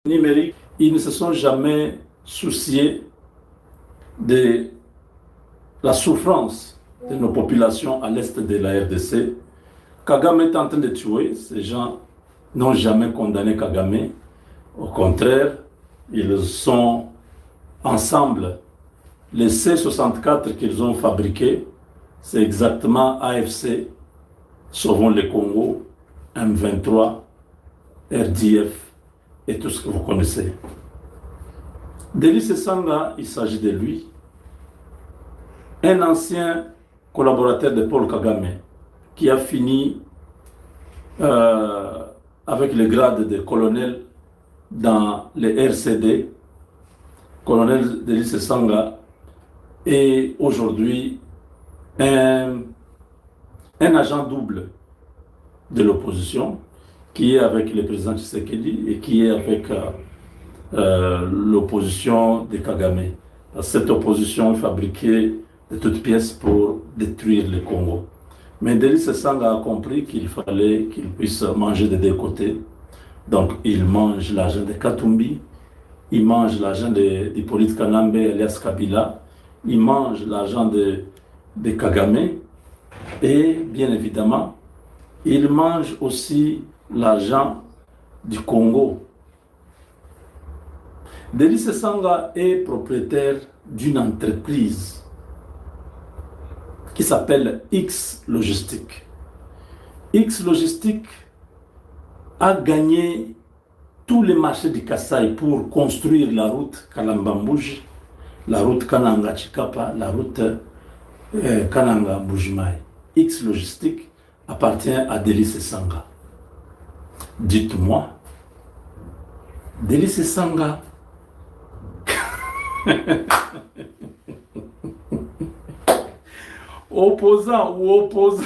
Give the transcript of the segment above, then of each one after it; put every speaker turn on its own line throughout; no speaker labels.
numérique, ils ne se sont jamais souciés de la souffrance de nos populations à l'est de la RDC. Kagame est en train de tuer. Ces gens n'ont jamais condamné Kagame. Au contraire, ils sont ensemble. Les C-64 qu'ils ont fabriqués, c'est exactement AFC, Sauvons le Congo, M23, RDF et tout ce que vous connaissez. Délice Sanga, il s'agit de lui, un ancien collaborateur de Paul Kagame qui a fini avec le grade de colonel dans les RCD. Colonel Délice Sanga est aujourd'hui un agent double de l'opposition qui est avec le président Tshisekedi et qui est avec l'opposition de Kagame. Cette opposition est fabriquée de toutes pièces pour détruire le Congo. Mais Délice Sanga a compris qu'il fallait qu'il puisse manger des deux côtés. Donc il mange l'argent de Katumbi, il mange l'argent d'Hippolyte Kanambe alias Kabila, il mange l'argent de Kagame et bien évidemment, il mange aussi l'argent du Congo. Délice Sanga est propriétaire d'une entreprise qui s'appelle X Logistique. X Logistique a gagné tous les marchés du Kasaï pour construire la route Kalamba-Mbouji, la route Kananga-Chikapa, la route Kananga-Mboujimaï. X Logistique appartient à Délice Sanga. Dites-moi, Délice Sanga, opposant ou opposant,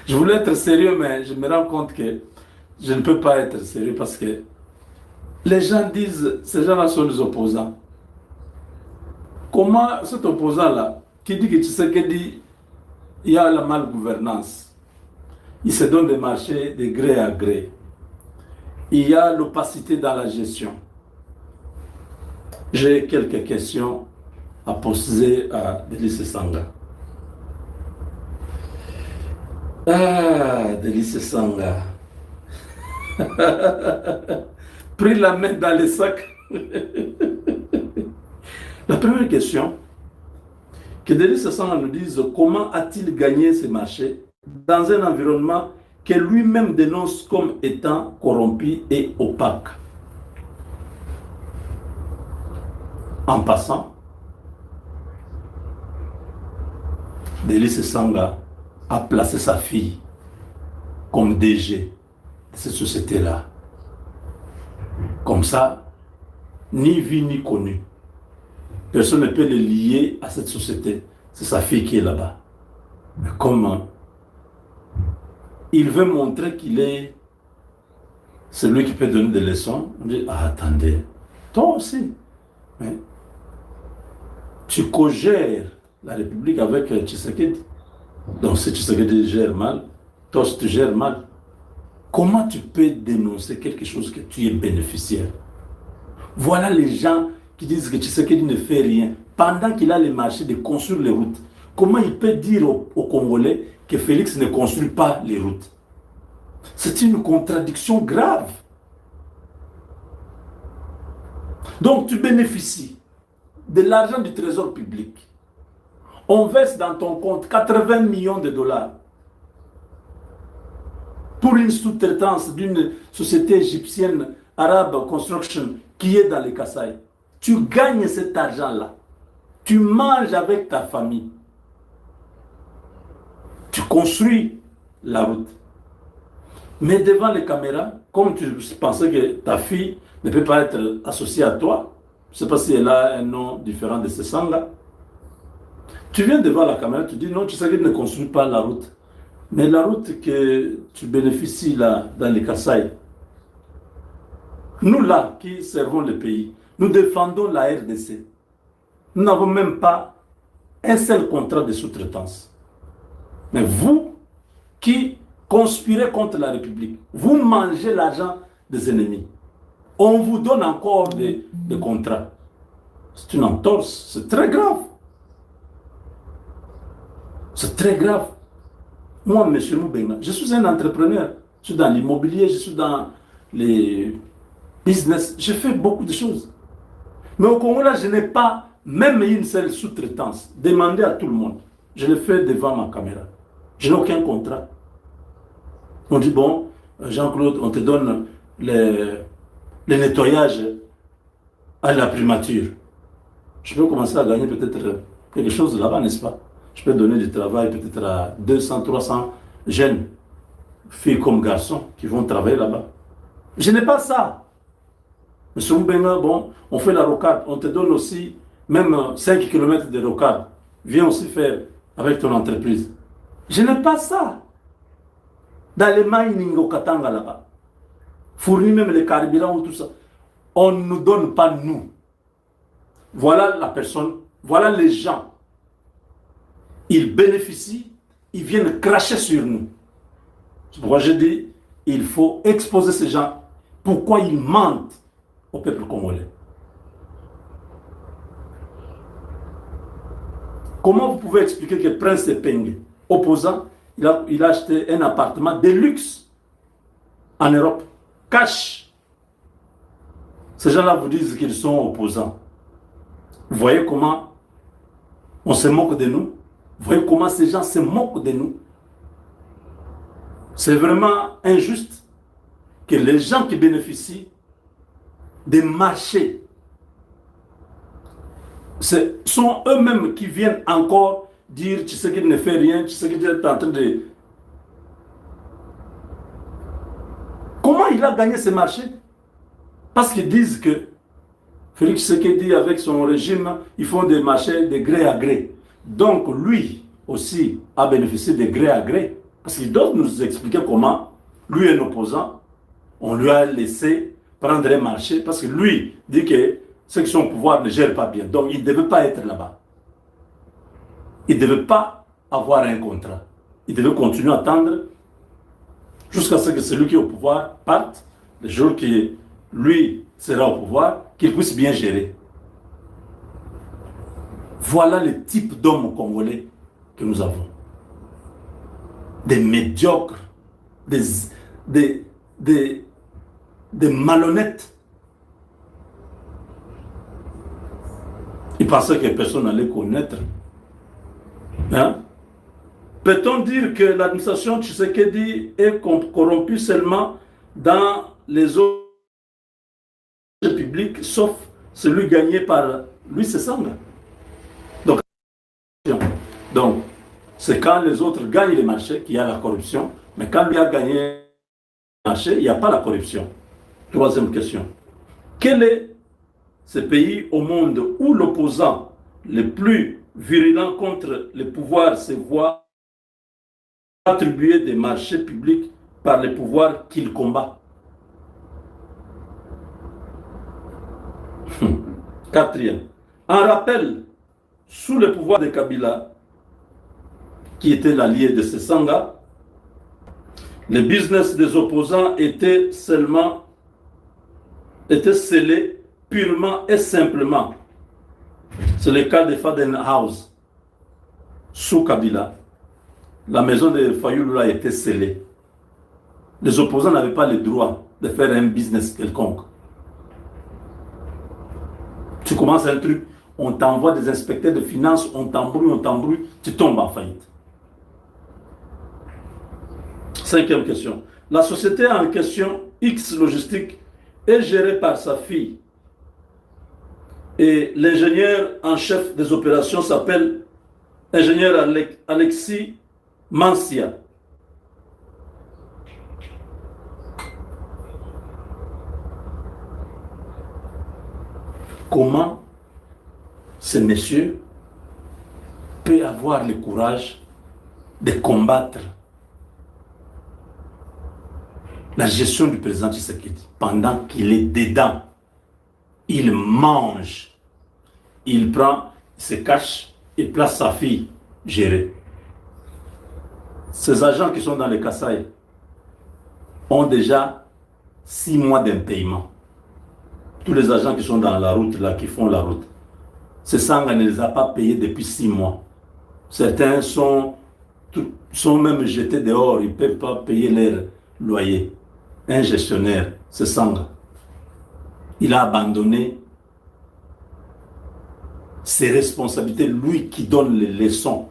je voulais être sérieux, mais je me rends compte que je ne peux pas être sérieux parce que les gens disent, ces gens-là sont des opposants. Comment cet opposant-là, qui dit que Tshisekedi, il y a la malgouvernance, il se donne des marchés de gré à gré, il y a l'opacité dans la gestion. J'ai quelques questions à poser à Délice Sanga. Ah, Délice Sanga. Pris la main dans le sac. La première question, que Délice Sanga nous dise comment a-t-il gagné ces marchés dans un environnement que lui-même dénonce comme étant corrompu et opaque. En passant, Délice Sanga a placé sa fille comme DG de cette société-là. Comme ça, ni vu ni connu. Personne ne peut le lier à cette société. C'est sa fille qui est là-bas. Mais comment? Il veut montrer qu'il est celui qui peut donner des leçons. On dit, ah, attendez, toi aussi. Hein? Tu co-gères la République avec Tshisekedi. Donc si Tshisekedi gère mal, toi aussi tu gères mal. Comment tu peux dénoncer quelque chose que tu es bénéficiaire? Voilà les gens qui disent que Tshisekedi ne fait rien pendant qu'il a les marchés de construire les routes. Comment il peut dire aux Congolais que Félix ne construit pas les routes? C'est une contradiction grave. Donc tu bénéficies de l'argent du trésor public. On verse dans ton compte 80 millions de dollars pour une sous-traitance d'une société égyptienne, Arab Construction, qui est dans les Kasaï. Tu gagnes cet argent-là. Tu manges avec ta famille. Tu construis la route. Mais devant les caméras, comme tu pensais que ta fille ne peut pas être associée à toi, je ne sais pas si elle a un nom différent de ce sang-là, tu viens devant la caméra, tu dis non, tu sais qu'il ne construit pas la route. Mais la route que tu bénéficies là, dans les Kasaï, nous là, qui servons le pays, nous défendons la RDC. Nous n'avons même pas un seul contrat de sous-traitance. Mais vous, qui conspirez contre la République, vous mangez l'argent des ennemis. On vous donne encore des contrats. C'est une entorse, c'est très grave. C'est très grave. Moi, M. Moubenga, je suis un entrepreneur. Je suis dans l'immobilier, je suis dans les business. Je fais beaucoup de choses. Mais au Congo, là, je n'ai pas même une seule sous-traitance. Demandez à tout le monde. Je le fais devant ma caméra. Je n'ai aucun contrat. On dit, bon, Jean-Claude, on te donne les nettoyages à la primature. Je peux commencer à gagner peut-être quelque chose là-bas, n'est-ce pas? Je peux donner du travail peut-être à 200, 300 jeunes, filles comme garçons, qui vont travailler là-bas. Je n'ai pas ça. Monsieur Mbenga, bon, on fait la rocade, on te donne aussi même 5 km de rocade. Viens aussi faire avec ton entreprise. Je n'ai pas ça. Dans les mining au Katanga là-bas, fournir même les carburants ou tout ça. On ne nous donne pas nous. Voilà la personne, voilà les gens. Ils bénéficient, ils viennent cracher sur nous. C'est pourquoi je dis, il faut exposer ces gens. Pourquoi ils mentent au peuple congolais? Comment vous pouvez expliquer que Prince Epenge, opposant, il a acheté un appartement de luxe en Europe, cash. Ces gens-là vous disent qu'ils sont opposants. Vous voyez comment on se moque de nous? Vous voyez comment ces gens se moquent de nous? C'est vraiment injuste que les gens qui bénéficient des marchés, ce sont eux-mêmes qui viennent encore dire, tu sais qu'il ne fait rien, tu sais qu'il est en train de... Comment il a gagné ces marchés? Parce qu'ils disent que Félix Tshisekedi, avec son régime, ils font des marchés de gré à gré. Donc lui aussi a bénéficié de gré à gré. Parce qu'il doit nous expliquer comment, lui un opposant, on lui a laissé prendre un marché, parce que lui dit que ceux qui sont au pouvoir ne gèrent pas bien. Donc il ne devait pas être là-bas. Il ne devait pas avoir un contrat. Il devait continuer à attendre jusqu'à ce que celui qui est au pouvoir parte, le jour qui lui sera au pouvoir, qu'il puisse bien gérer. Voilà le type d'hommes congolais que nous avons. Des médiocres, des malhonnêtes. Ils pensaient que personne n'allait connaître. Hein? Peut-on dire que l'administration Tshisekedi est corrompue seulement dans les autres publics, sauf celui gagné par lui, c'est ça. Donc, c'est quand les autres gagnent les marchés qu'il y a la corruption, mais quand lui a gagné le marché, il n'y a pas la corruption. Troisième question. Quel est ce pays au monde où l'opposant le plus virulent contre le pouvoir se voit attribuer des marchés publics par les pouvoirs qu'il combat? Quatrième. En rappel, sous le pouvoir de Kabila, qui était l'allié de Sesanga, le business des opposants était scellé purement et simplement. C'est le cas de Fadenhaus. Sous Kabila, la maison de Fayoulou a été scellée. Les opposants n'avaient pas le droit de faire un business quelconque. Tu commences un truc, on t'envoie des inspecteurs de finances, on t'embrouille, tu tombes en faillite. Cinquième question. La société en question, X Logistique, est gérée par sa fille. Et l'ingénieur en chef des opérations s'appelle ingénieur Alexis Mancia. Comment ce monsieur peut avoir le courage de combattre la gestion du président Tshisekedi pendant qu'il est dedans? Il mange, il prend, il se cache, il place sa fille gérer. Ces agents qui sont dans les Kasaï ont déjà 6 mois d'impayement. Tous les agents qui sont dans la route, là, qui font la route, ce Sanga ne les a pas payés depuis 6 mois. Certains sont même jetés dehors, ils ne peuvent pas payer leur loyer. Un gestionnaire, ce Sanga, il a abandonné ses responsabilités, lui qui donne les leçons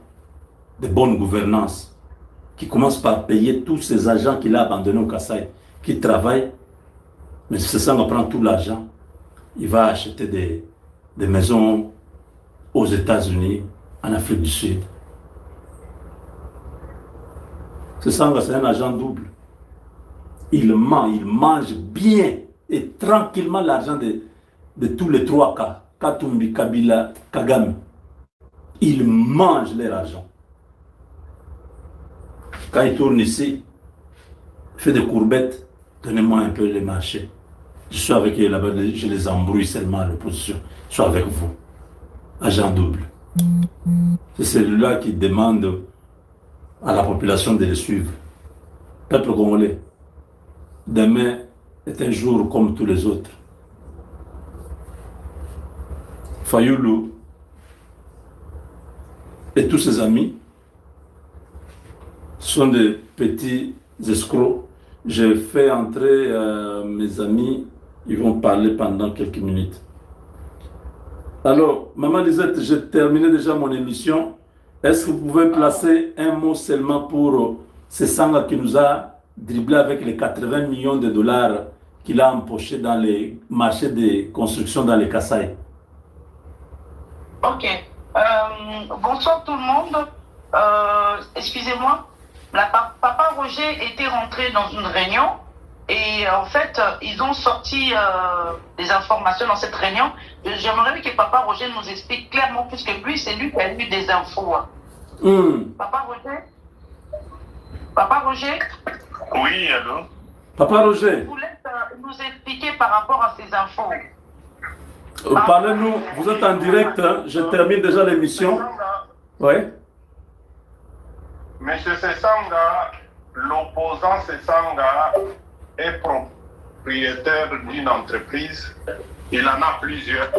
de bonne gouvernance, qui commence par payer tous ces agents qu'il a abandonnés au Kasaï, qui travaillent, mais ce Sanga prend tout l'argent, il va acheter des maisons aux États-Unis, en Afrique du Sud. Ce Sanga, c'est un agent double. Il ment, il mange bien et tranquillement l'argent de tous les 3 Katumbi, Kabila, Kagame. Il mange leur argent. Quand il tourne ici, il fait des courbettes, donnez-moi un peu les marchés. Je suis avec eux là-bas, je les embrouille seulement à l'opposition. Je suis avec vous. Agent double. C'est celui-là qui demande à la population de le suivre. Peuple congolais, demain est un jour comme tous les autres. Fayoulou et tous ses amis sont des petits escrocs. J'ai fait entrer mes amis, ils vont parler pendant quelques minutes. Alors, Maman Lisette, j'ai terminé déjà mon émission. Est-ce que vous pouvez placer un mot seulement pour ce Sanga qui nous a dribblé avec les 80 millions de dollars qu'il a empochés dans les marchés de construction dans les Kasaï?
Ok. Bonsoir tout le monde. Excusez-moi. Papa Roger était rentré dans une réunion et en fait, ils ont sorti des informations dans cette réunion. J'aimerais que Papa Roger nous explique clairement, puisque lui, c'est lui qui a eu des infos. Papa Roger? Papa Roger?
Oui, allô?
Papa Roger?
Je vous laisse nous expliquer par rapport à ces infos.
Parlez-nous, vous êtes en direct, hein? Je termine déjà l'émission. Oui.
Monsieur Sessanga, l'opposant Sessanga est propriétaire d'une entreprise. Il en a plusieurs.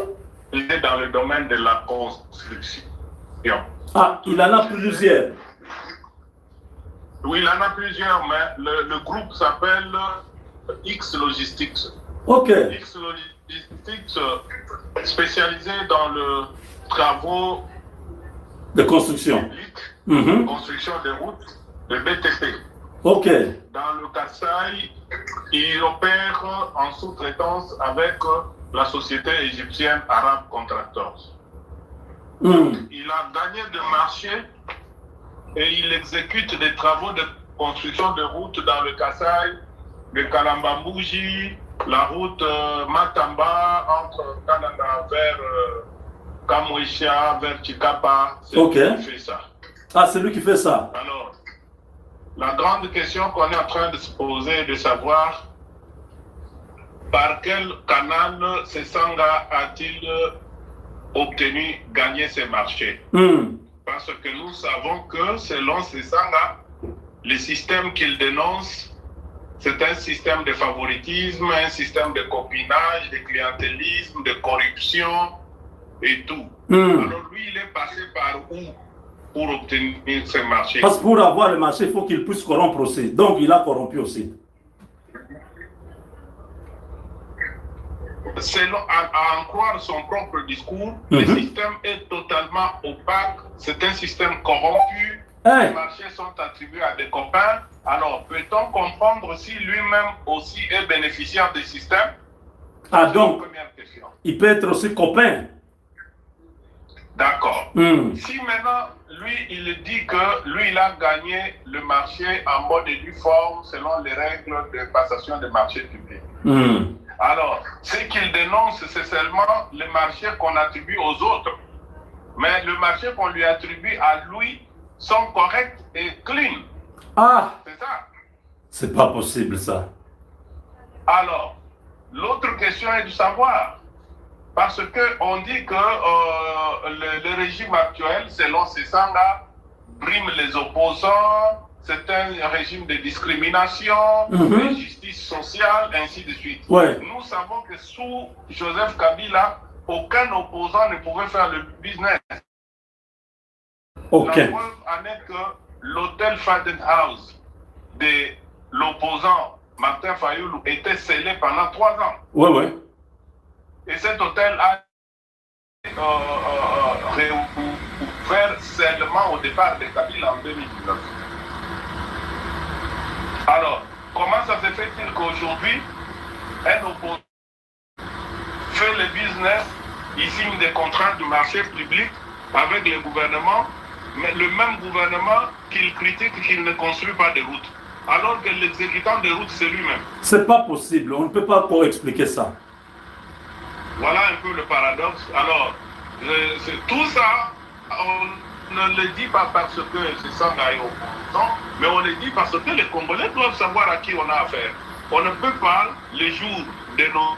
Il est dans le domaine de la construction.
Ah, il en a plusieurs.
Oui, il en a plusieurs, mais le groupe s'appelle X Logistics.
Ok.
X Logistics, spécialisé dans le travaux
de construction.
Construction de routes, de BTP.
Ok.
Dans le Kasaï, il opère en sous-traitance avec la société égyptienne Arab Contractors. Il a gagné des marchés et il exécute des travaux de construction de routes dans le Kasaï, de Kalambambouji, la route Matamba entre Kananga vers Kamouisha, vers Chikapa. C'est lui qui fait ça.
Ah, c'est lui qui fait ça.
Alors, la grande question qu'on est en train de se poser est de savoir par quel canal Sessanga a-t-il obtenu gagner ces marchés. Parce que nous savons que selon Sessanga, le système qu'il dénonce, c'est un système de favoritisme, un système de copinage, de clientélisme, de corruption et tout. Alors lui, il est passé par où pour obtenir ce marché?
Parce que pour avoir le marché, il faut qu'il puisse corrompre aussi. Donc, il a corrompu aussi.
Selon, à en croire son propre discours, le système est totalement opaque. C'est un système corrompu. Les marchés sont attribués à des copains. Alors, peut-on comprendre si lui-même aussi est bénéficiaire du système?
Ah, donc, il peut être aussi copain.
D'accord. Si maintenant, lui, il dit que lui, il a gagné le marché en bonne et due forme selon les règles de passation des marchés publics. Alors, ce qu'il dénonce, c'est seulement le marché qu'on attribue aux autres. Mais le marché qu'on lui attribue à lui sont corrects et clean.
Ah!
C'est ça.
C'est pas possible, ça.
Alors, l'autre question est de savoir. Parce qu'on dit que le régime actuel, selon Sessanga, brime les opposants, c'est un régime de discrimination, de justice sociale, ainsi de suite.
Ouais.
Nous savons que sous Joseph Kabila, aucun opposant ne pouvait faire le business.
Ok.
La preuve en est que l'hôtel Faden House de l'opposant Martin Fayoulou était scellé pendant 3 ans.
Ouais, ouais.
Et cet hôtel a réouvert seulement au départ de Kabila en 2019. Alors, comment ça se fait-il qu'aujourd'hui, un opposant fait le business, il signe des contrats du marché public avec le gouvernement, mais le même gouvernement qu'il critique qu'il ne construit pas de routes, alors que l'exécutant des routes, c'est lui-même.
C'est pas possible, on ne peut pas encore expliquer ça.
Voilà un peu le paradoxe. Alors, tout ça, on ne le dit pas parce que c'est Sanga et opposant, mais on le dit parce que les Congolais doivent savoir à qui on a affaire. On ne peut pas, les jours de nos...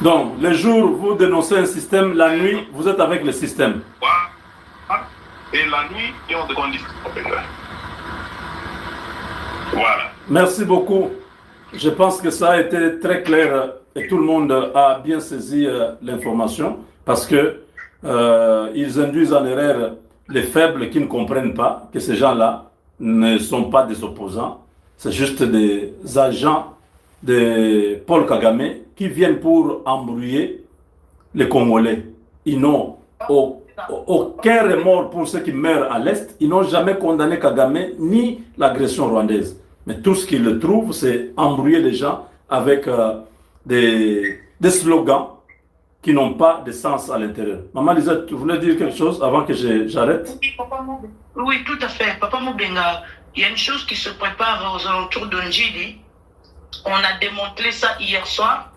Donc, les jours, vous dénoncez un système, la nuit, vous êtes avec le système.
Et la nuit, ils ont des conditions. Voilà.
Merci beaucoup. Je pense que ça a été très clair et tout le monde a bien saisi l'information parce que ils induisent en erreur les faibles qui ne comprennent pas que ces gens-là ne sont pas des opposants. C'est juste des agents de Paul Kagame qui viennent pour embrouiller les Congolais. Ils n'ont aucun remords pour ceux qui meurent à l'Est. Ils n'ont jamais condamné Kagame ni l'agression rwandaise. Mais tout ce qu'ils trouvent, c'est embrouiller les gens avec des slogans qui n'ont pas de sens à l'intérieur. Maman Lisette, tu voulais dire quelque chose avant que j'arrête?
Oui, tout à fait. Papa Moubenga, il y a une chose qui se prépare aux alentours d'Ondjili. On a démantelé ça hier soir.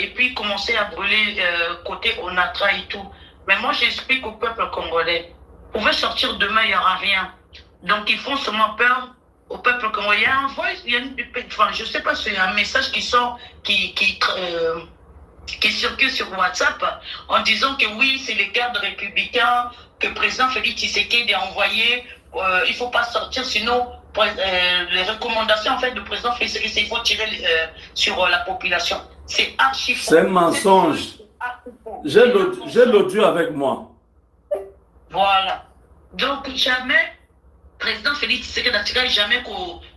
Et puis commencé à brûler côté Onatra et tout. Mais moi, j'explique au peuple congolais. Vous pouvez sortir demain, il n'y aura rien. Donc, ils font seulement peur au peuple congolais. Il y a un voice, il y a enfin, je ne sais pas, c'est un message qui sort, qui circule sur WhatsApp en disant que oui, c'est les gardes républicains que le président Félix Tshisekedi a envoyé. Il ne faut pas sortir, sinon les recommandations en fait du président Félix Tshisekedi, il faut tirer sur la population. C'est archi faux.
C'est un mensonge. J'ai l'audio avec moi.
Voilà. Donc jamais président Félix Tshisekedi n'a jamais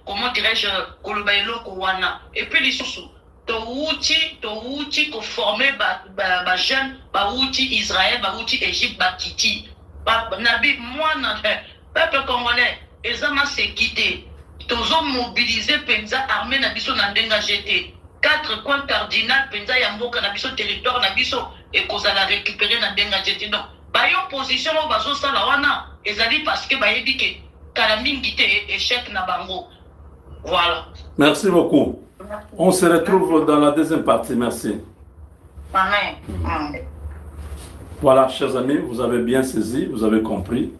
comment dirais-je Kolobailo Kowana. Et puis les sous Touti ko former ba jeune ba outi Israël ba outi Égypte ba Kiti. Nabi moi na peuple congolais ezama sécurité. Tozo mobiliser penza armée na biso na ndenga jeté. 4 coins cardinal penza ya mboka na biso territoire na biso et kozala récupérer na ndenga jeté. Donc ba yo position o bazo sala wana ezali parce que ba yebi ke kala mingi te échec na bango. Voilà.
Merci beaucoup. On se retrouve dans la deuxième partie. Merci.
Amen.
Voilà, chers amis, vous avez bien saisi, vous avez compris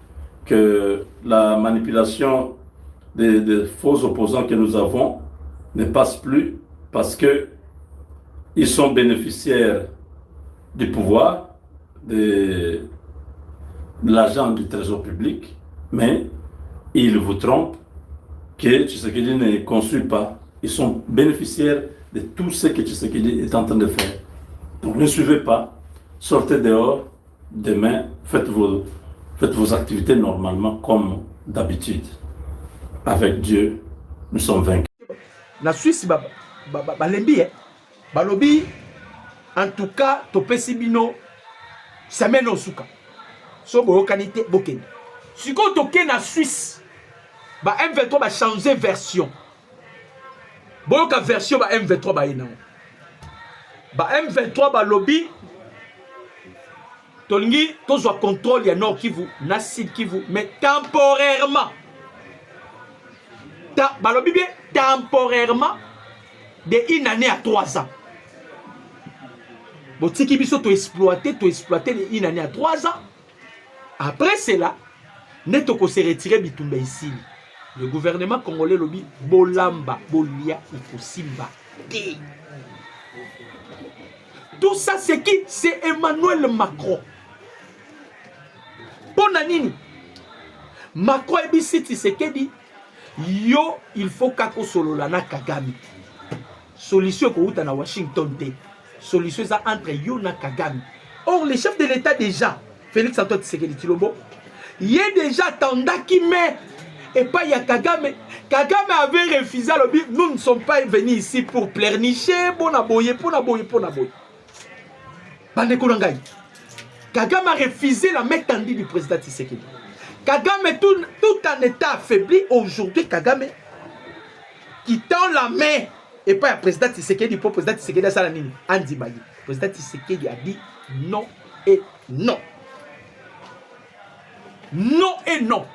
que la manipulation des faux opposants que nous avons ne passe plus parce que ils sont bénéficiaires du pouvoir, de l'argent du trésor public, mais ils vous trompent que Tshisekedi ne construit pas. Ils sont bénéficiaires de tout ce que Tshisekedi est en train de faire. Donc ne suivez pas, sortez dehors, demain, faites vos activités normalement comme d'habitude. Avec Dieu, nous sommes vaincus.
La Suisse, balobi, en tout cas, topesi bino, semaine osuka. So bo kanite boken. Si ko toke na Suisse, ba M23 va changer version. Boyoka version ba M23 ba ina. Ba M23 ba lobby tolingi tozwa contrôle ya Nord Kivu, na Sud Kivu, mais temporairement. Ba lobby bien temporairement de 1 année à 3 ans. Botiki biso to exploiter de 1 année à 3 ans. Après cela, neto ko se retirer bitumba ici. Le gouvernement congolais lobby bolamba bolia ikosimba. Tout ça, c'est qui? C'est Emmanuel Macron. Bonanini. Macron et Bissi Tshisekedi. Yo, il faut kako sololana Kagame. Solution ko uta na Washington T. Solution ça entre yo na Kagame. Or, le chef de l'État déjà, Félix Antoine Tshisekedi Tshilombo, il est déjà tandaki mais et pas il y a Kagame. Kagame avait refusé le but. Nous ne sommes pas venus ici pour pleurnicher, pour naboyer. Kagame a refusé la main tendue du président Tshisekedi. Kagame tout en état affaibli. Aujourd'hui, Kagame qui tend la main et pas le président Tshisekedi pour le président Tshisekedi à Salanini. Andi Bayi. Le président Tshisekedi a dit non et non. Non et non.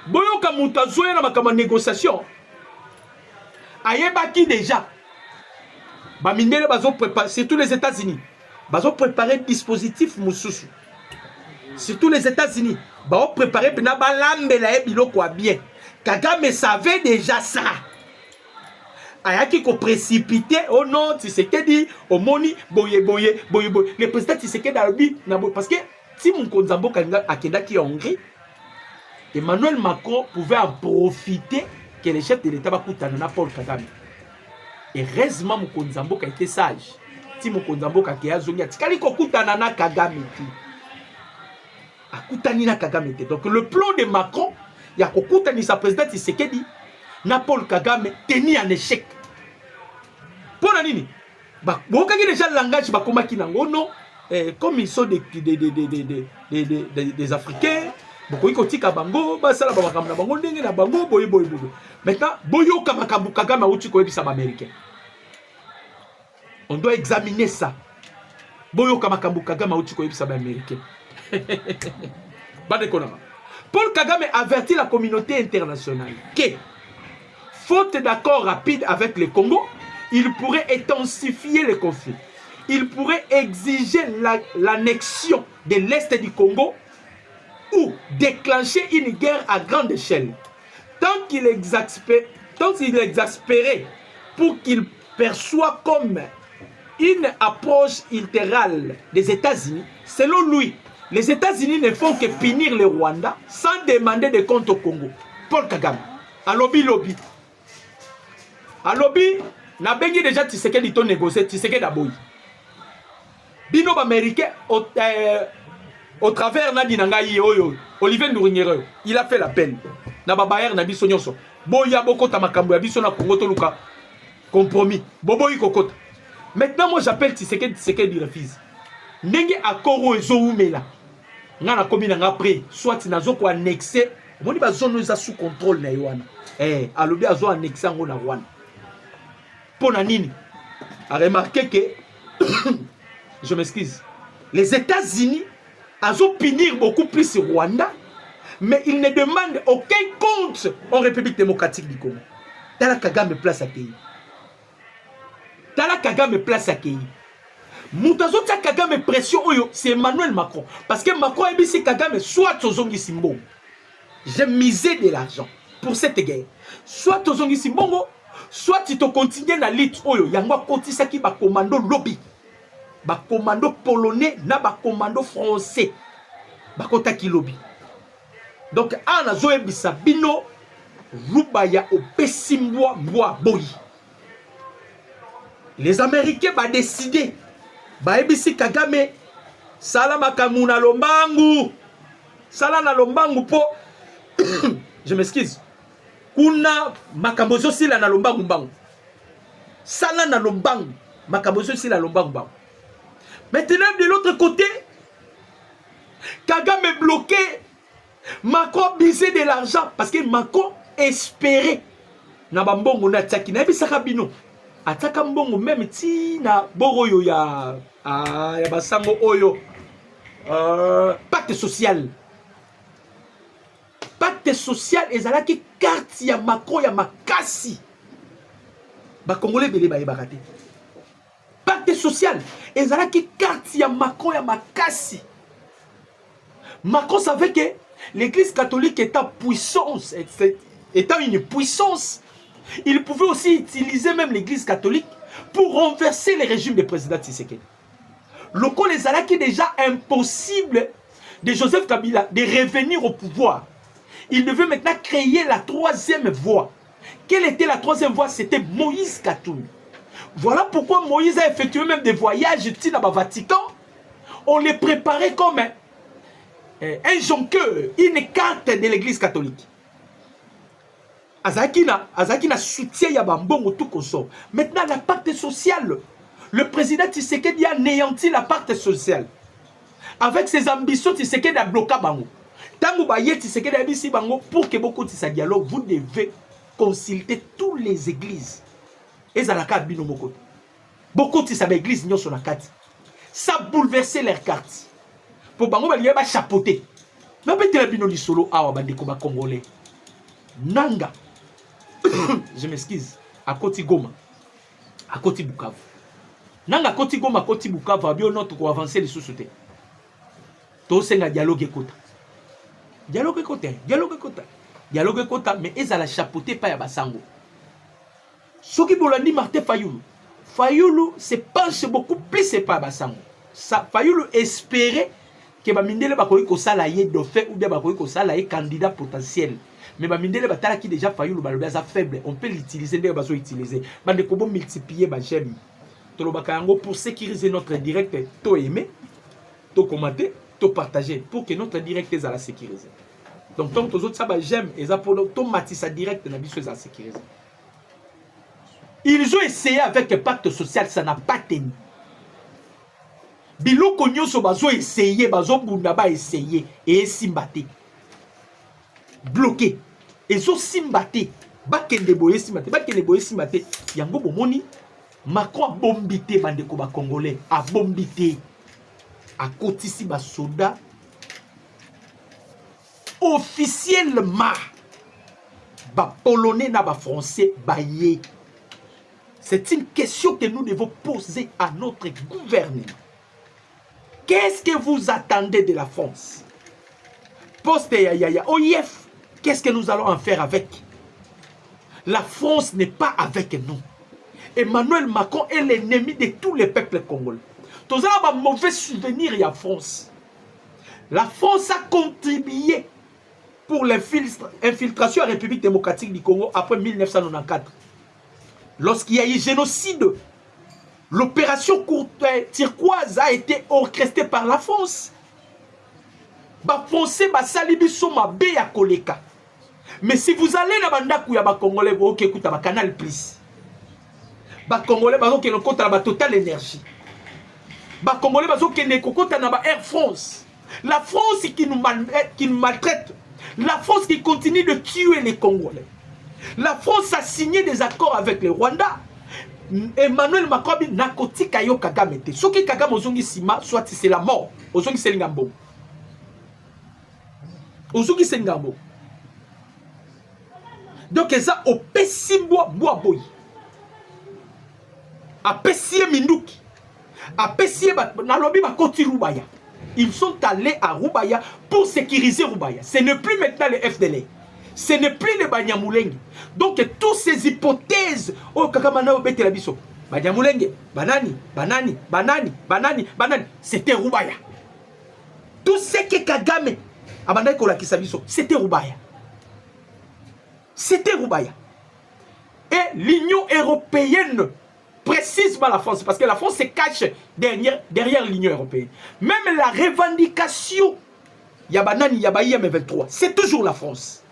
Boyoka Moutazoye na makama négociation. Ayebaki déjà. Bamindele bazo préparer, surtout les États-Unis. Bazo préparer dispositif Moussousou. Surtout les États-Unis. Bazo préparer bina balambela biloko a bien. Kagame savait déjà ça. Ayaki ko précipité oh non Tshisekedi au moni boye. Le président Tshisekedi a dit parce que si mon konzambo akenda ki Hongrie, Emmanuel Macron pouvait en profiter que le chef de l'État va coûter à Paul Kagame. Et heureusement, Mokonzambo a été sage. Si Mokonzambo a été sage, il a Kagame. Kagame. Donc le plan de Macron, il y a Kokutani sa présidente Tshisekedi, na Paul Kagame tenu en échec. Pour nani? Bon, déjà le langage non, comme ils sont des Africains. Maintenant, on doit examiner ça. Paul Kagame avertit la communauté internationale que, faute d'accord rapide avec le Congo, il pourrait intensifier le conflit. Il pourrait exiger l'annexion de l'Est du Congo ou déclencher une guerre à grande échelle. Tant qu'il exaspérait pour qu'il perçoit comme une approche littérale des États-Unis, selon lui, les États-Unis ne font que punir le Rwanda sans demander de compte au Congo. Paul Kagame, à lobby. À lobby, n'a bengi déjà Tshisekedi to négocier, Tshisekedi d'aboy. Bino américain au travers Nadinanga Yoyo, Olivier Nouringere, il a fait la peine. Nababayer Nabi Sonyoso. Boya Boko Tamakambo, Yabiso na Kongo Toluka. Compromis. Bobo Ikokota. Maintenant, moi j'appelle Tshisekedi refuse. Nenge akoro ezoumela. Nga na komi na après, soit nazo ko annexer, moni ba zone za sous contrôle na Yoana. Alobi azo annexer ngo na Rwanda. Pona nini? A remarqué que je m'excuse. Les États-Unis ont punir beaucoup plus au Rwanda, mais ils ne demandent aucun compte en République démocratique du Congo. Tala Kagame place à pays. Tala Kagame place à pays. Moutazo tia Kagame pression oyo, c'est Emmanuel Macron. Parce que Macron a dit Kagame soit tozongi simbo. J'ai misé de l'argent pour cette guerre. Soit tozongi simbo, soit tu te continues na lit oyo, yangwa kotisa ki ba commando lobby. Ba commando polonais na ba commando français. Ba kota ki lobby. Donc ana zoe bisabino rubaya opesimwa mwa boy. Les Américains ba décider ba ebisi Kagame sala makamuna lombangu. Sala na lombangu po je m'excuse. Kuna makambozo sila na lombangu mbangu. Sala na lombangu makambozo sila lombangu mbangu. Maintenant de l'autre côté, Kagame est bloqué. Macron bisait de l'argent parce que Macron espérait na bambongo na tsaki na bisaka bino. Ataka mbongo même ti na boroyo ya basango oyo pacte social. Pacte social ezalaki carte ya Macron ya makasi. Ba Congolais belé ba yebakate. Pacte social ezalaki carte ya Macron ya makasi. Macron savait que l'église catholique étant puissance, étant une puissance, il pouvait aussi utiliser même l'église catholique pour renverser les régimes des présidents Tshisekedi. Le coup les alaki déjà impossible de Joseph Kabila de revenir au pouvoir. Il devait maintenant créer la troisième voie. Quelle était la troisième voie? C'était Moïse Katumbi. Voilà pourquoi Moïse a effectué même des voyages au Vatican. On les préparait comme un jonqueur, une carte de l'église catholique. Azakina soutient Yabambongo tout comme ça. Maintenant, la pacte sociale. Le président Tshisekedi a anéanti la pacte sociale. Avec ses ambitions, Tshisekedi a bloqué Bango. Tango Baye Tshisekedi a dit Bango, pour que beaucoup de ce dialogue, vous devez consulter toutes les églises. Et Zalaka Bino Moko. Beaucoup de ces églises n'y sont la carte. Ça a bouleversé leur carte. Pour Bango, il y a chapeauté. Mais peut-être la Bino Solo, Awa Bandeko Congolais. Nanga. Je m'excuse. À Koti Goma. À Koti Bukavu. Nanga Koti Goma, Koti Bukavu, bien notre pour avancer les sociétés. Tout c'est un dialogue écoute. Dialogue écoute. Dialogue écoute. Dialogue écoute, mais ils ont la chapeauté pas ya basango. Ce qui bolandi Martin Fayoulou. Fayoulou se penche beaucoup plus c'est pas basango. Fayoulou espérait que Bamindele bakoyi ko salaye dauphin ou bien bakoyi ko salaye candidat potentiel. Mais Bamindele batala qui déjà Fayoulou balobaza faible, on peut l'utiliser dès bazo utiliser. Bande ko bo multiplier ba j'aime. Tolobaka yango pour sécuriser notre direct, to aimer, to commenter, to partager pour que notre direct est à la sécuriser. Donc tant que les autres ça j'aime et ça pour automatiser direct na biso à la sécuriser. Ils ont essayé avec le pacte social, ça n'a pas tenu. Biloko nyonso bazo essayé, bazo bunda ba essayé et simbate. Bloqué. Ils ont simbate. Bakende boye simbate. Yango bomoni Macron a bombité bandeko ba congolais, a bombité. A kotisi ba soda officiellement ba polonais na ba français baye. C'est une question que nous devons poser à notre gouvernement. Qu'est-ce que vous attendez de la France? Poste ya OIF, qu'est-ce que nous allons en faire avec? La France n'est pas avec nous. Emmanuel Macron est l'ennemi de tous les peuples congolais. Tous les gens ont mauvais souvenir de la France. La France a contribué pour l'infiltration à la République démocratique du Congo après 1994. Lorsqu'il y a eu génocide, l'opération turquoise a été orchestrée par la France. Les Français ont salibi soma beya koleka. Mais si vous allez dans Bandakou, il y a des Congolais qui écoutent le Canal Plus. Les Congolais qui écoutent la Total Énergie. Les Congolais qui écoutent la Air France. La France qui nous maltraite. La France qui continue de tuer les Congolais. La France a signé des accords avec le Rwanda. Emmanuel Macron n'a pas dit Kayo Kagame. Ce qui Kagame ozongi sima, soit c'est la mort. Ozongi c'est l'ingambo. Ozongi c'est l'ingambo. Donc ça au pessimbo boy. A pessie minduki. A pessie nalobi ba koti Rubaya. Ils sont allés à Rubaya pour sécuriser Rubaya. Ce n'est plus maintenant le FDL. Ce n'est plus le Banyamulenge. Donc toutes ces hypothèses, oh Kakamana obete la biso, Banyamulenge, banani, c'était Rubaya. Tout ce que Kagame abandai kolakisa biso, c'était Rubaya. C'était Rubaya. Et l'Union européenne précise pas la France, parce que la France se cache derrière l'Union européenne. Même la revendication, Yabanani, Yabaï M23, c'est toujours la France.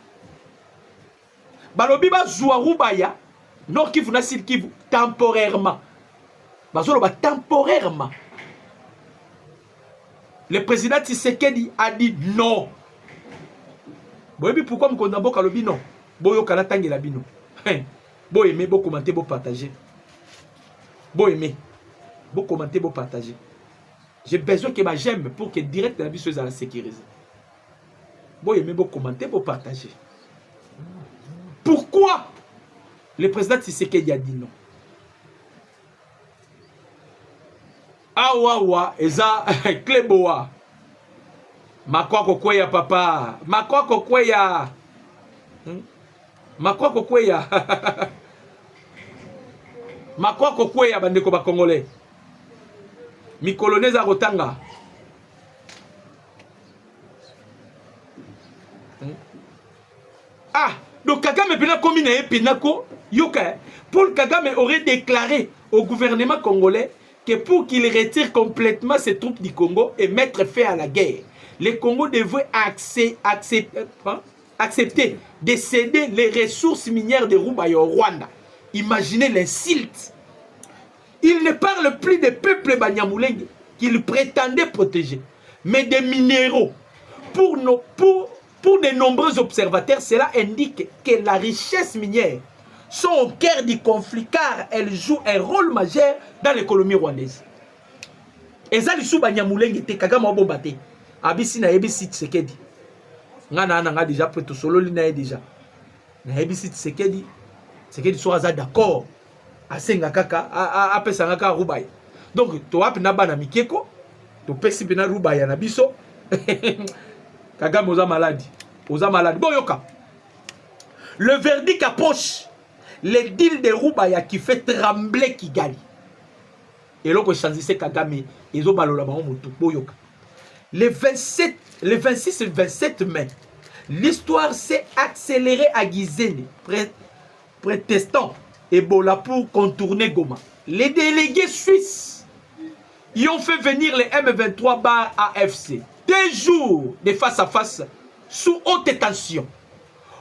Balobi ba Zouaroubaya, Nord Kivu na Sud Kivu, temporairement. Bazoloba temporairement. Le président Tshisekedi a dit non. Boyebi pourquoi me condamne Kalobi non? Boyo Kalatangi la bino. Bo aimer, bo commenter, bo partager. Bo aimer, bo commenter, bo partager. J'ai besoin que ma j'aime pour que direct la vie soit la sécuriser. Bo aimer, bo commenter, bo partager. Pourquoi le président Tshisekedi a dit non? Awawa, eza kleboa. Makwa kokweya papa. Makwa kokweya. Makwa kokweya. Makwa kokweya bandeko ba Congolais. Mi colonese à Rotanga. Ah, donc Kagame pena commune et penako, yoka. Paul Kagame aurait déclaré au gouvernement congolais que pour qu'il retire complètement ses troupes du Congo et mettre fin à la guerre, les Congos devraient accepter de céder les ressources minières de Roubaï au Rwanda. Imaginez l'insulte. Il ne parle plus des peuples Banyamulenge qu'il prétendait protéger, mais des minéraux. Pour de nombreux observateurs, cela indique que la richesse minière sont au cœur du conflit car elles jouent un rôle majeur dans l'économie rwandaise. Et ça, les Banyamulenge étaient Kagame Obobate. Abisi na ebisi Tshisekedi. Nga déjà prêt au solo lina déjà. Na ebisi Tshisekedi. Tshisekedi soit d'accord. Asenga kaka apesa ngaka Roubaï. Donc to api na bana mikeko, to pesi bina Roubaï na biso. Kagame oza malade. Oza malade. Bon yoka. Le verdict approche. Le deal de Roubaï qui fait trembler Kigali. Et là, on change Kagame. Ils ont balola motu. Bon yoka. Le 26 et 27 mai, l'histoire s'est accélérée à Gizeni, prétestant Ebola pour contourner Goma. Les délégués suisses y ont fait venir les M23 bar AFC. 2 jours de face à face sous haute tension.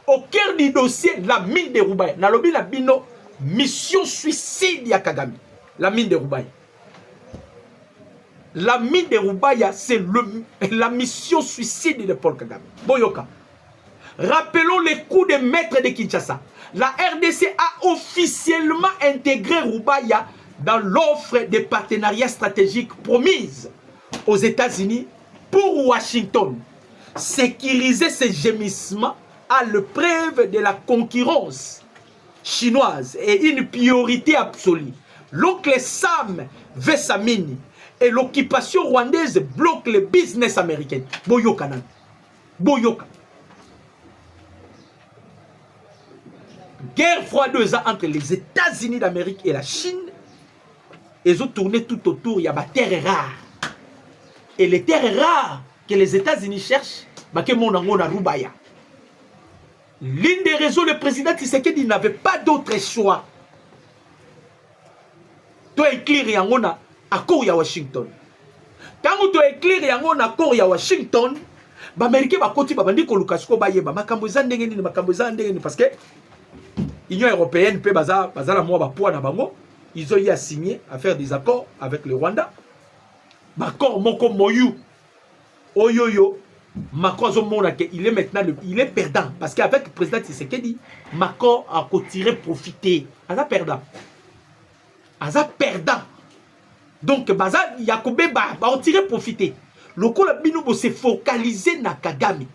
Au cœur du dossier, la mine de Roubaï. Nalobi la bino, mission suicide ya Kagame. La mine de Roubaï. La mine de Roubaï, c'est la mission suicide de Paul Kagame. Boyoka. Rappelons les coups de maître de Kinshasa. La RDC a officiellement intégré Roubaï dans l'offre de partenariat stratégique promise aux États-Unis pour Washington. Sécuriser ces gémissements à l'épreuve de la concurrence chinoise et une priorité absolue. L'oncle Sam veut sa mine et l'occupation rwandaise bloque le business américain. Boyoka nan. Boyoka. Guerre froide entre les États-Unis d'Amérique et la Chine. Ils ont tourné tout autour. Il y a des terres rares. Et les terres rares que les États-Unis cherchent, c'est Roubaï. L'une des raisons, le président Tshisekedi n'avait pas d'autre choix. Tu écrire Yangona accord à Washington. Quand tu écrire Yangona accord à Washington, les Américains vont continuer à dire que Lukashenko va y avoir parce que l'Union européenne peut ils ont eu à signer, à faire des accords avec le Rwanda. Macron Moko Moyu Oyoyo Macron il est maintenant il est perdant parce qu'avec le président Tshisekedi, Macron a tiré profiter. Il est perdant. Il est perdant. Donc Baza Yakoube va tirer profiter. Le col bino se focaliser na Kagame.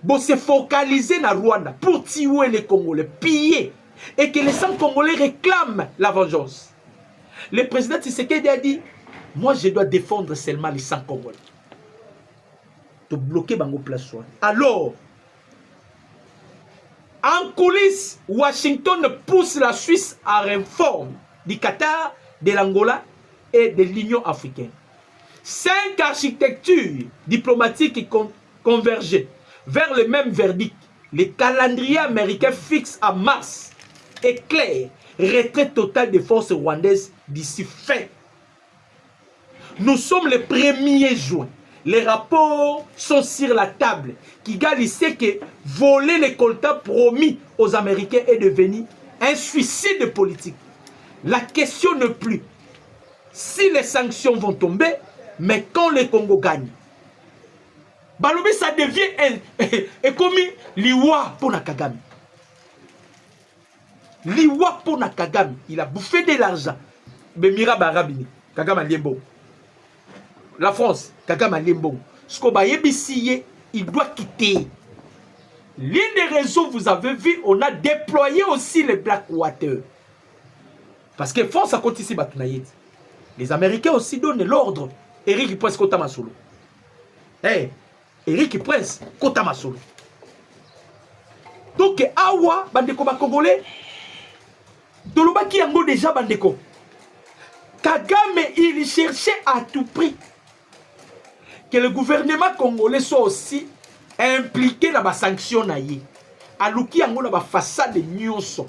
Bo se focaliser na Rwanda pour tuer les Congolais, piller et que les 100 Congolais réclament la vengeance. Le président Tshisekedi a dit moi je dois défendre seulement les 100 Congolais. De bloquer Bango Place. Alors, en coulisses, Washington pousse la Suisse à réforme du Qatar, de l'Angola et de l'Union africaine. 5 architectures diplomatiques convergeaient vers le même verdict. Le calendrier américain fixe à mars est clair. Retrait total des forces rwandaises d'ici fin. Nous sommes le 1er juin. Les rapports sont sur la table. Kigali sait que voler les coltas promis aux Américains est devenu un suicide politique. La question n'est plus si les sanctions vont tomber, mais quand le Congo gagne. Balobi, ça devient un comme Liwa pour Kagame. Liwa pour Kagame. Il a bouffé de l'argent. Mais Mira Barabini, Kagame Liembo. La France, Kagame Liembo. Ce qu'on va ébisiller, il doit quitter. L'une des raisons, vous avez vu, on a déployé aussi les Blackwater. Parce que France a continué ici, les Américains aussi donnent l'ordre. Eric Prince Kotama Solo. Hey, Eric Prince Kotama Solo. Donc, Awa, Bandeko Congolais, Tolobaki Yango déjà Bandeko. Kagame, il cherchait à tout prix que le gouvernement congolais soit aussi impliqué dans la sanction. Aluki yango na ba façade nyonso.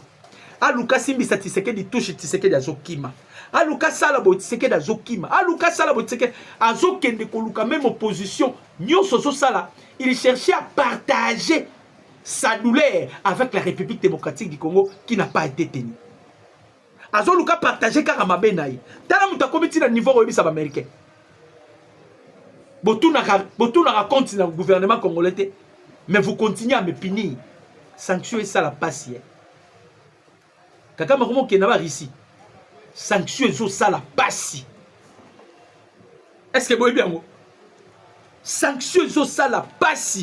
Aluka simbisa Tshisekedi touche Tshisekedi azokima. Aluka sala bo Tshisekedi azokima. Aluka sala bo Tshisekedi azokende koluka même opposition. Nyonso so sala, il cherchait à partager sa douleur avec la République démocratique du Congo qui n'a pas été tenue. Azoluka partager karamabe naï. Tala muta komiti na niveau oyebi sa ba américain. Botuna raconte dans le gouvernement congolais, mais vous continuez à me punir. Sanction et ça la passe. Kaka makomo ke na ba ici. Sanction et ça la passe. Est-ce que vous bien? Sanction et ça la passe.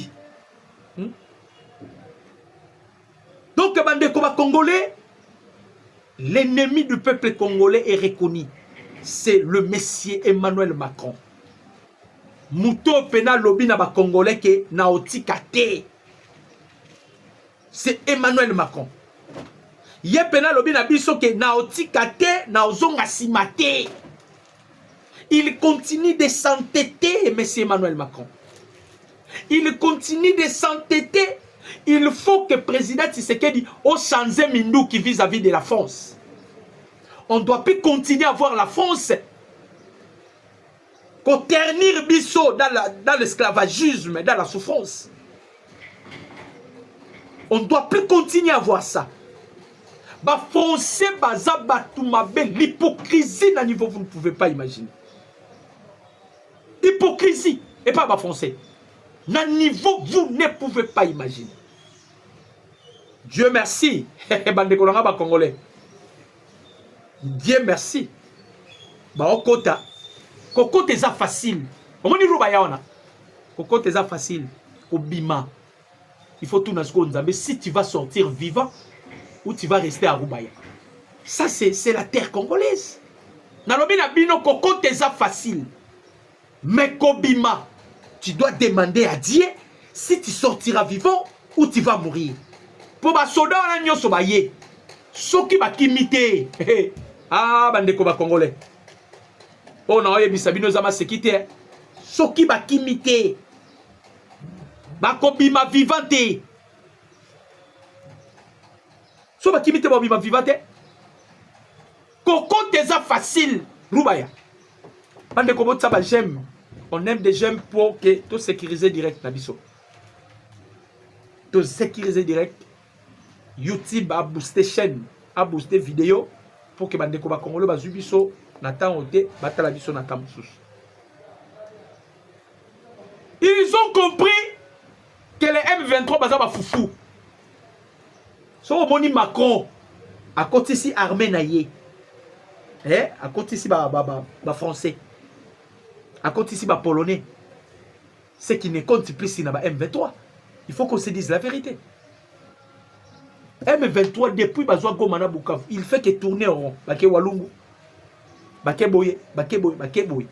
Donc bande koba congolais, l'ennemi du peuple congolais est reconnu. C'est le Messie Emmanuel Macron. Muto pena lobi na ba congolais ke na otika te. C'est Emmanuel Macron. Ye pena lobi na biso ke na otika te na ozonga simate. Il continue de s'entêter, monsieur Emmanuel Macron. Il continue de s'entêter. Il faut que le président Tshisekedi ait changé Mindouki vis-à-vis de la France. On ne doit plus continuer à voir la France qu'on ternir biso dans l'esclavagisme, dans la souffrance. On ne doit plus continuer à voir ça. Bah français, l'hypocrisie d'un niveau vous ne pouvez pas imaginer. Hypocrisie et pas bah français. D'un niveau vous ne pouvez pas imaginer. Dieu merci. Congolais. Dieu merci. Bah au kota. Koko teza facile. Comment dire Rubayana? Koko teza facile. Obima. Il faut tout nasconde. Mais si tu vas sortir vivant ou tu vas rester à Rubaya. Ça c'est la terre congolaise. Nalobi na bino koko teza facile. Mais Kobima, tu dois demander à Dieu si tu sortiras vivant ou tu vas mourir. Pour ba soda na nyoso ba ye. Soki ba kimite. Ah bande ko ba congolais. Oh non, il y a des gens qui soki ba kimite. Ba kobima vivante. So ba kimite ba bima vivante. Koko teza facile. Rubaya. Bande ko botsa ba j'aime. On aime des gemmes pour que tout sécuriser direct nabiso. Tout sécuriser direct. YouTube a boosté chaîne, a boosté vidéo pour que bande ko ba congolais ba zubiso natan ote batala biso na kamsus. Ils ont compris que les M23 baza ba foufou. So moni Macron à côté ici armée naïe. À côté ici ba français. À côté ici, polonais, ce qui ne compte plus si M23. Il faut qu'on se dise la vérité. M23, depuis Bazwa Gomana Bukavu, il fait que tourner en rond. Baké Walungu, Baké Boye, Baké Boye, Baké Boye.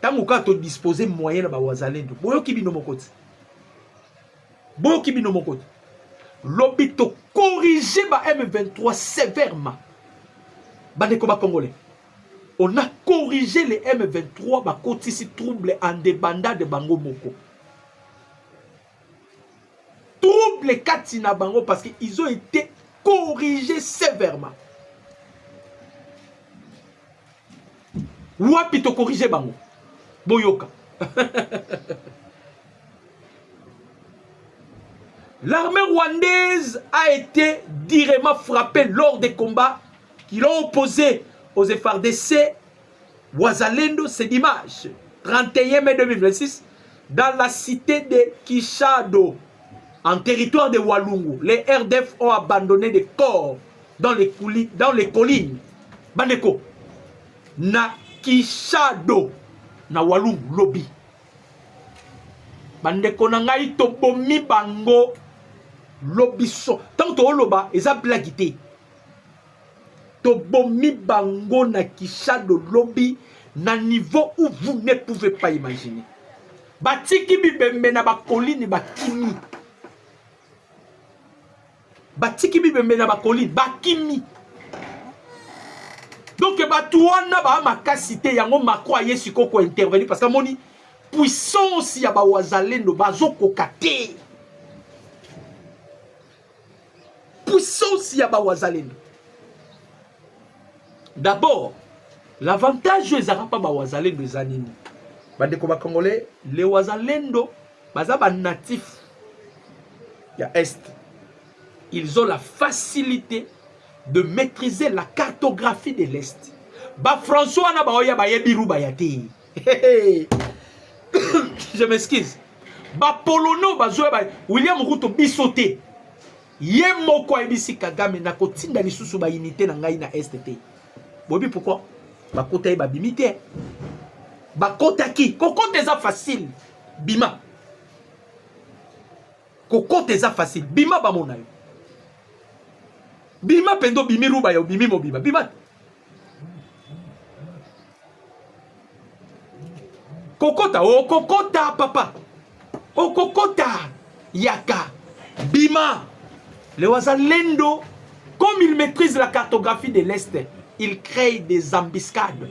Tant que tu disposes de moyens de Wazalendo, Boyo Kibino Mokote. Boyo Kibino Mokote. L'obito corriger M23 sévèrement. Bandeko Congolais. On a corrigé les M23 bah côté si trouble en débandade de Bango Moko. Trouble Katina Bango parce qu'ils ont été corrigés sévèrement. Wapi to corriger Bango. Boyoka. L'armée rwandaise a été directement frappée lors des combats qui l'ont opposé aux FARDC, Wazalendo, c'est dimanche, 31 mai 2026, dans la cité de Kishado, en territoire de Walungu. Les RDF ont abandonné des corps dans les collines. Bandeko, na Kishado, na Walungu, lobby. Bandeko, na ngai to bomi bango, lobby so. Tant que loba, ils ont blaguité. Tobomi bango na Kishado lobby na niveau où vous ne pouvez pas imaginer. Batiki bibembe na bakolini bakimi. Batiki bibembe na bakolini bakimi. Donc Batouana ba makasité yango makro aye siko ko intervenir parce que moni puissance ya ba wazalendo bazoko kate. Puissance ya ba wazalendo. D'abord, l'avantage ezaka pa ba wazalendo ezanini. Bandeko ba congolais, les wazalendo baza ba natif ya est. Ils ont la facilité de maîtriser la cartographie de l'Est. Ba François na ba oya ba yebiru ba yate. Je m'excuse. Ba Polono ba zo ba William Ruto bisoté. Ye moko ebisi Kagame na kotinda lisusu ba unité na ngai na STT. Bobi pourquoi? Ba kota ba bimité. Ba kota ki? Kokota eza facile. Bima. Kokota eza facile. Bima ba monayo. Bima pendo bimi ruba yo bimi mobiba bima. Kokota oh kokota papa. Oh kokota yaka bima. Les wazalendo comme ils maîtrisent la cartographie de l'Est, ils créent des embuscades.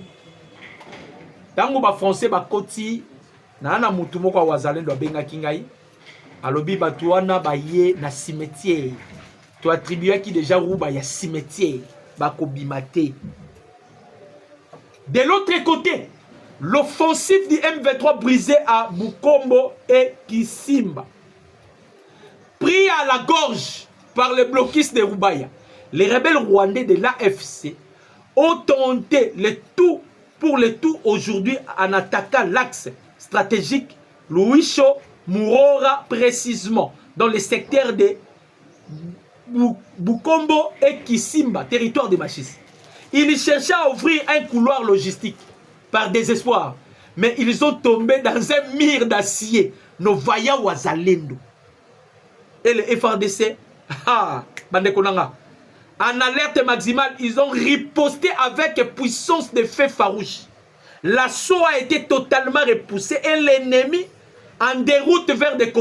Tango ba français ba koti na na mutu moko wazalendo benga kingai. Alobi batuana ba ye na cimetière. Tu attribues qui déjà rouba ya cimetière bako bimate. De l'autre côté, l'offensive du M23 brisée à Bukombo et Kisimba, pris à la gorge par les bloquistes de Roubaya, les rebelles rwandais de l'AFC ont tenté le tout pour le tout aujourd'hui en attaquant l'axe stratégique Louisho Mourora précisément dans le secteur de Bukombo et Kisimba, territoire de Machis. Ils cherchaient à ouvrir un couloir logistique par désespoir, mais ils ont tombé dans un mur d'acier, nos vaillants wazalendo. Et le FRDC, en alerte maximale, ils ont riposté avec puissance de feu farouche. L'assaut a été totalement repoussé et l'ennemi en déroute vers des collègues.